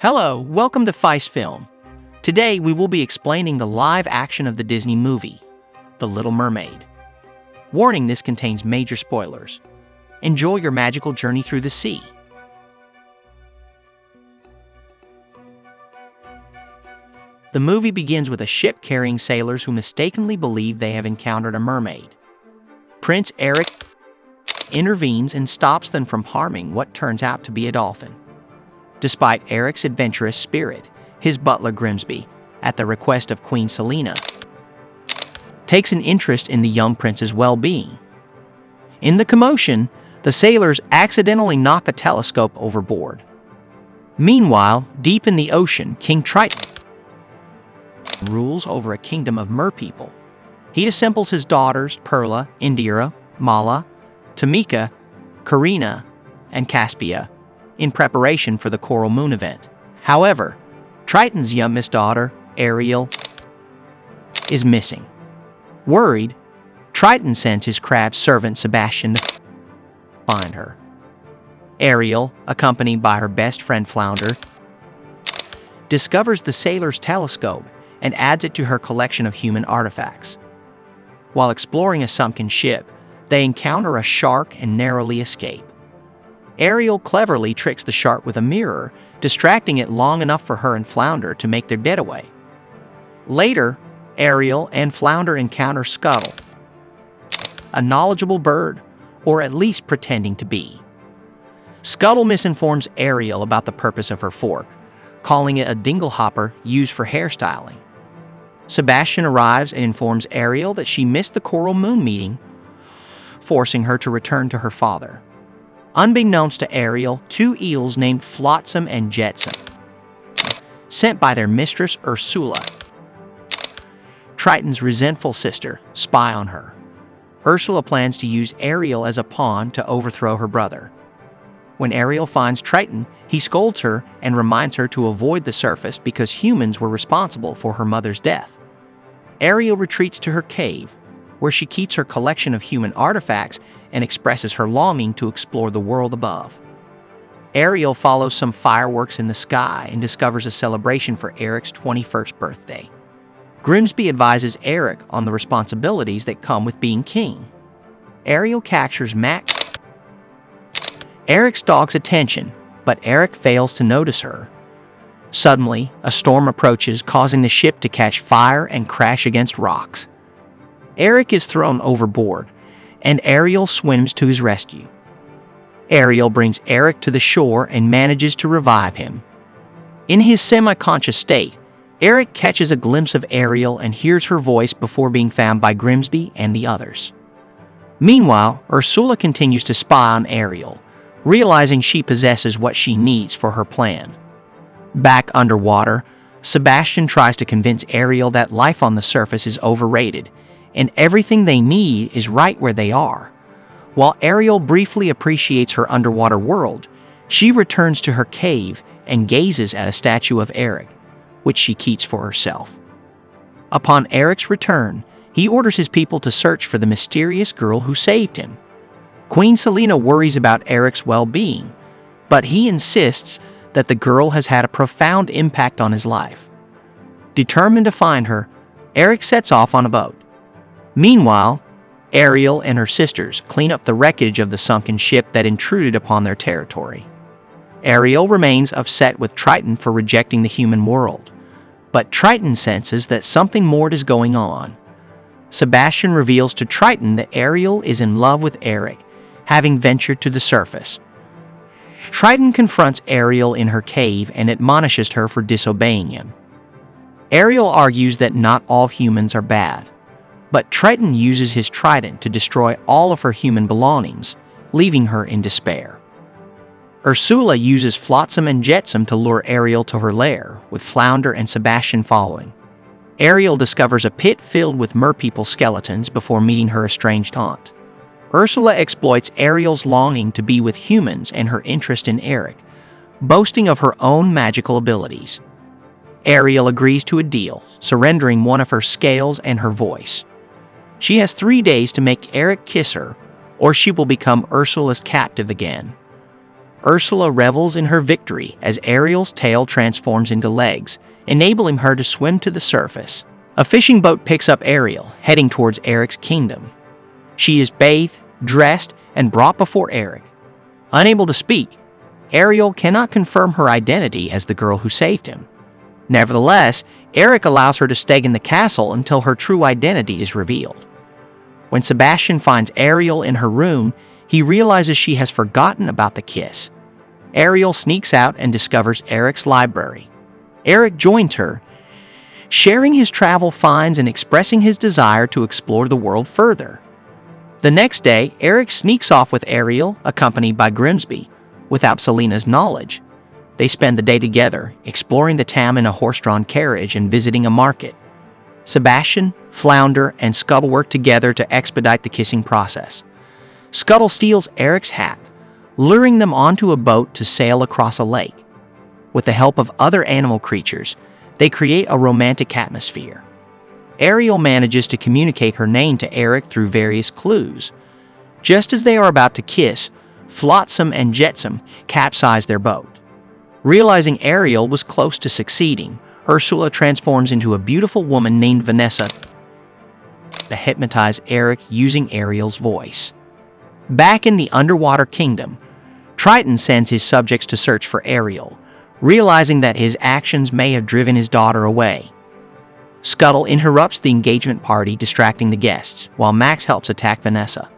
Hello, welcome to Fice Film. Today we will be explaining the live action of the Disney movie, The Little Mermaid. Warning, this contains major spoilers. Enjoy your magical journey through the sea. The movie begins with a ship carrying sailors who mistakenly believe they have encountered a mermaid. Prince Ariel intervenes and stops them from harming what turns out to be a dolphin. Despite Eric's adventurous spirit, his butler Grimsby, at the request of Queen Selina, takes an interest in the young prince's well-being. In the commotion, the sailors accidentally knock a telescope overboard. Meanwhile, deep in the ocean, King Triton rules over a kingdom of merpeople. He assembles his daughters Perla, Indira, Mala, Tamika, Karina, and Caspia in preparation for the Coral Moon event. However, Triton's youngest daughter, Ariel, is missing. Worried, Triton sends his crab servant Sebastian to find her. Ariel, accompanied by her best friend Flounder, discovers the sailor's telescope and adds it to her collection of human artifacts. While exploring a sunken ship, they encounter a shark and narrowly escape. Ariel cleverly tricks the shark with a mirror, distracting it long enough for her and Flounder to make their getaway. Later, Ariel and Flounder encounter Scuttle, a knowledgeable bird, or at least pretending to be. Scuttle misinforms Ariel about the purpose of her fork, calling it a dinglehopper used for hairstyling. Sebastian arrives and informs Ariel that she missed the Coral Moon meeting, forcing her to return to her father. Unbeknownst to Ariel, two eels named Flotsam and Jetsam, sent by their mistress Ursula, Triton's resentful sister, spy on her. Ursula plans to use Ariel as a pawn to overthrow her brother. When Ariel finds Triton, he scolds her and reminds her to avoid the surface because humans were responsible for her mother's death. Ariel retreats to her cave, where she keeps her collection of human artifacts and expresses her longing to explore the world above. Ariel follows some fireworks in the sky and discovers a celebration for Eric's 21st birthday. Grimsby advises Eric on the responsibilities that come with being king. Ariel captures Max, Eric's dog's attention, but Eric fails to notice her. Suddenly, a storm approaches, causing the ship to catch fire and crash against rocks. Eric is thrown overboard, and Ariel swims to his rescue. Ariel brings Eric to the shore and manages to revive him. In his semi-conscious state, Eric catches a glimpse of Ariel and hears her voice before being found by Grimsby and the others. Meanwhile, Ursula continues to spy on Ariel, realizing she possesses what she needs for her plan. Back underwater, Sebastian tries to convince Ariel that life on the surface is overrated, and everything they need is right where they are. While Ariel briefly appreciates her underwater world, she returns to her cave and gazes at a statue of Eric, which she keeps for herself. Upon Eric's return, he orders his people to search for the mysterious girl who saved him. Queen Selina worries about Eric's well-being, but he insists that the girl has had a profound impact on his life. Determined to find her, Eric sets off on a boat. Meanwhile, Ariel and her sisters clean up the wreckage of the sunken ship that intruded upon their territory. Ariel remains upset with Triton for rejecting the human world, but Triton senses that something more is going on. Sebastian reveals to Triton that Ariel is in love with Eric, having ventured to the surface. Triton confronts Ariel in her cave and admonishes her for disobeying him. Ariel argues that not all humans are bad, but Triton uses his trident to destroy all of her human belongings, leaving her in despair. Ursula uses Flotsam and Jetsam to lure Ariel to her lair, with Flounder and Sebastian following. Ariel discovers a pit filled with merpeople skeletons before meeting her estranged aunt. Ursula exploits Ariel's longing to be with humans and her interest in Eric, boasting of her own magical abilities. Ariel agrees to a deal, surrendering one of her scales and her voice. She has 3 days to make Eric kiss her, or she will become Ursula's captive again. Ursula revels in her victory as Ariel's tail transforms into legs, enabling her to swim to the surface. A fishing boat picks up Ariel, heading towards Eric's kingdom. She is bathed, dressed, and brought before Eric. Unable to speak, Ariel cannot confirm her identity as the girl who saved him. Nevertheless, Eric allows her to stay in the castle until her true identity is revealed. When Sebastian finds Ariel in her room, he realizes she has forgotten about the kiss. Ariel sneaks out and discovers Eric's library. Eric joins her, sharing his travel finds and expressing his desire to explore the world further. The next day, Eric sneaks off with Ariel, accompanied by Grimsby, without Selina's knowledge. They spend the day together, exploring the town in a horse-drawn carriage and visiting a market. Sebastian, Flounder, and Scuttle work together to expedite the kissing process. Scuttle steals Eric's hat, luring them onto a boat to sail across a lake. With the help of other animal creatures, they create a romantic atmosphere. Ariel manages to communicate her name to Eric through various clues. Just as they are about to kiss, Flotsam and Jetsam capsize their boat. Realizing Ariel was close to succeeding, Ursula transforms into a beautiful woman named Vanessa to hypnotize Eric using Ariel's voice. Back in the underwater kingdom, Triton sends his subjects to search for Ariel, realizing that his actions may have driven his daughter away. Scuttle interrupts the engagement party, distracting the guests, while Max helps attack Vanessa.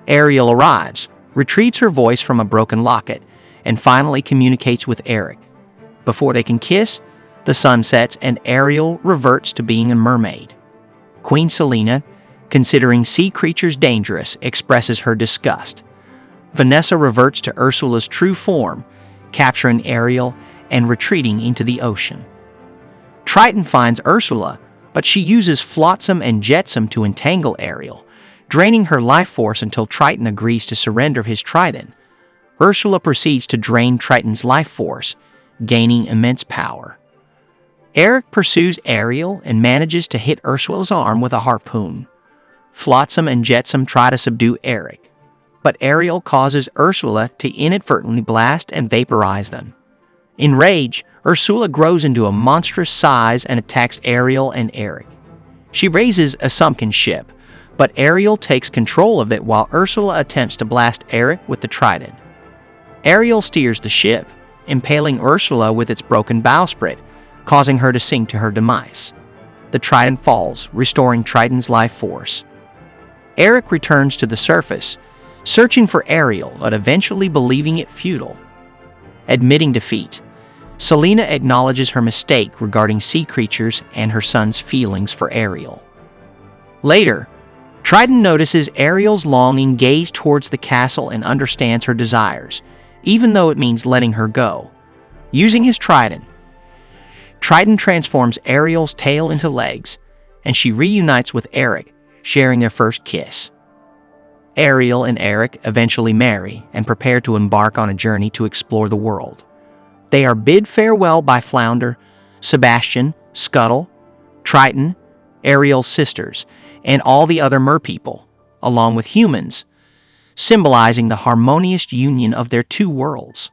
Ariel arrives, retrieves her voice from a broken locket, and finally communicates with Eric. Before they can kiss, the sun sets and Ariel reverts to being a mermaid. Queen Selina, considering sea creatures dangerous, expresses her disgust. Vanessa reverts to Ursula's true form, capturing Ariel and retreating into the ocean. Triton finds Ursula, but she uses Flotsam and Jetsam to entangle Ariel, draining her life force until Triton agrees to surrender his trident. Ursula proceeds to drain Triton's life force, gaining immense power. Eric pursues Ariel and manages to hit Ursula's arm with a harpoon. Flotsam and Jetsam try to subdue Eric, but Ariel causes Ursula to inadvertently blast and vaporize them. Enraged, Ursula grows into a monstrous size and attacks Ariel and Eric. She raises a sunken ship, but Ariel takes control of it while Ursula attempts to blast Eric with the trident. Ariel steers the ship, impaling Ursula with its broken bowsprit, causing her to sink to her demise. The trident falls, restoring Triton's life force. Eric returns to the surface, searching for Ariel but eventually believing it futile. Admitting defeat, Selina acknowledges her mistake regarding sea creatures and her son's feelings for Ariel. Later, Triton notices Ariel's longing gaze towards the castle and understands her desires, even though it means letting her go. Using his trident, Triton transforms Ariel's tail into legs, and she reunites with Eric, sharing their first kiss. Ariel and Eric eventually marry and prepare to embark on a journey to explore the world. They are bid farewell by Flounder, Sebastian, Scuttle, Triton, Ariel's sisters, and all the other merpeople, along with humans, symbolizing the harmonious union of their two worlds.